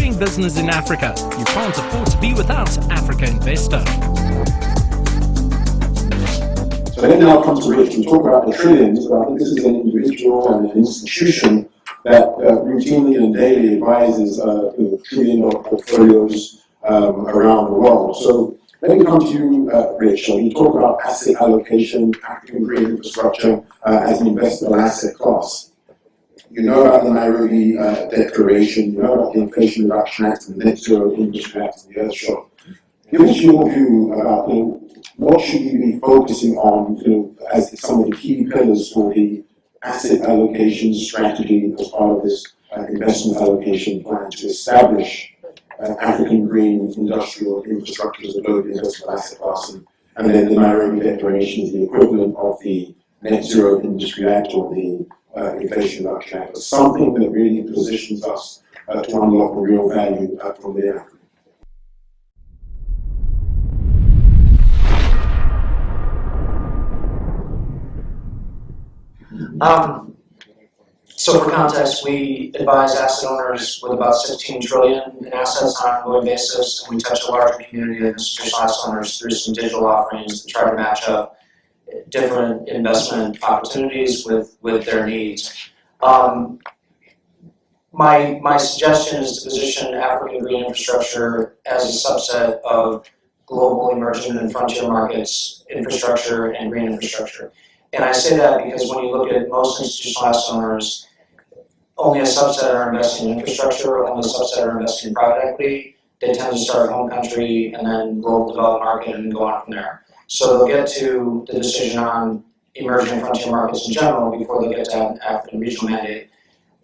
Doing business in Africa, you can't afford to be without Africa Investor. So then now comes to Rich. We talk about the trillions, but I think this is an individual and an institution that routinely and daily advises trillion-dollar portfolios around the world. So let me come to you, Rich. You talk about asset allocation, African green infrastructure as an investable asset class. You know about the Nairobi Declaration, you know about the Inflation Reduction Act and the Net Zero Industry Act and the Earthshot. Give us your view about what should we be focusing on as some of the key pillars for the asset allocation strategy as part of this investment allocation plan to establish African green industrial infrastructure as a global investable asset class. And then the Nairobi Declaration is the equivalent of the Net Zero Industry Act or the Inflation Reduction Act, something that really positions us to unlock real value from the African. So for context, we advise asset owners with about 16 trillion in assets on an ongoing basis, and we touch a larger community of institutional asset owners through some digital offerings that try to match up different investment opportunities with their needs. My suggestion is to position African green infrastructure as a subset of global emerging and frontier markets infrastructure and green infrastructure. And I say that because when you look at most institutional asset owners, only a subset are investing in infrastructure, only a subset are investing in private equity. They tend to start home country and then global developed market and go on from there. So they'll get to the decision on emerging and frontier markets in general before they get to an African regional mandate.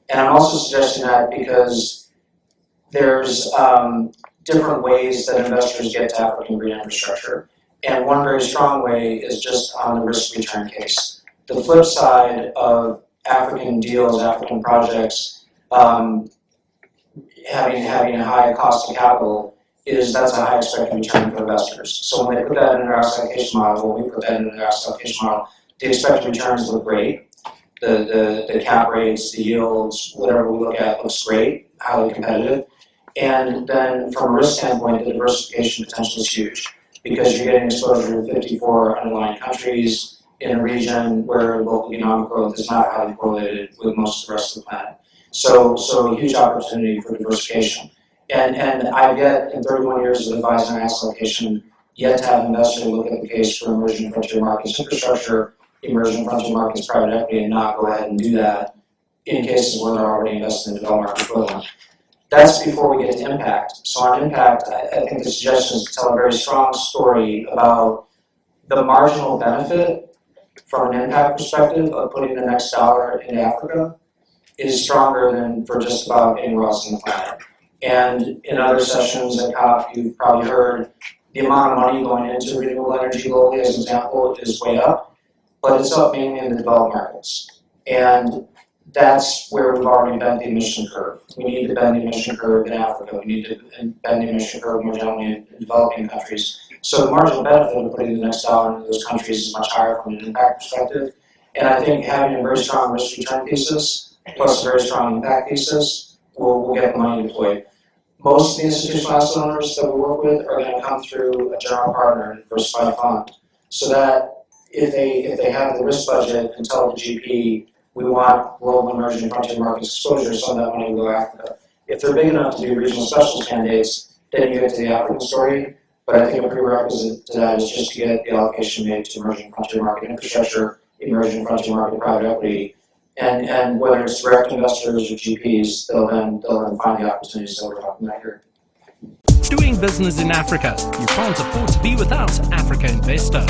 And I'm also suggesting that because there's different ways that investors get to African green infrastructure. And one very strong way is just on the risk return case. The flip side of African deals, African projects, having a high cost of capital is that's a high expected return for investors. So when they put that in their asset allocation model, when we put that in our asset allocation model, the expected returns look great. The cap rates, the yields, whatever we look at looks great, highly competitive. And then from a risk standpoint, the diversification potential is huge because you're getting exposure to 54 underlying countries in a region where local economic growth is not highly correlated with most of the rest of the planet. So a huge opportunity for diversification. And I've yet, in 31 years of advising on asset allocation, yet to have investors look at the case for emerging frontier markets infrastructure, emerging frontier markets private equity, and not go ahead and do that in cases where they're already invested in developed market equivalent. That's before we get to impact. So on impact, I think the suggestion is to tell a very strong story about the marginal benefit from an impact perspective of putting the next dollar in Africa is stronger than for just about anywhere else on the planet. And in other sessions at COP, you've probably heard the amount of money going into renewable energy globally, as an example, is way up, but it's up mainly in the developed markets. And that's where we've already bent the emission curve. We need to bend the emission curve in Africa. We need to bend the emission curve more generally in developing countries. So the marginal benefit of putting the next dollar into those countries is much higher from an impact perspective. And I think having a very strong risk return thesis plus a very strong impact thesis will get the money deployed. Most of the institutional asset owners that we work with are going to come through a general partner and diversified fund. So that if they have the risk budget and tell the GP, we want global emerging frontier markets exposure, some of that money will go to Africa. If they're big enough to do regional specialist mandates, then you get to the African story. But I think a prerequisite to that is just to get the allocation made to emerging frontier market infrastructure, emerging frontier market private equity, and whether it's direct investors or GPs, they'll then find the opportunities that we're talking about here. Doing business in Africa, you can't afford to be without Africa Investor.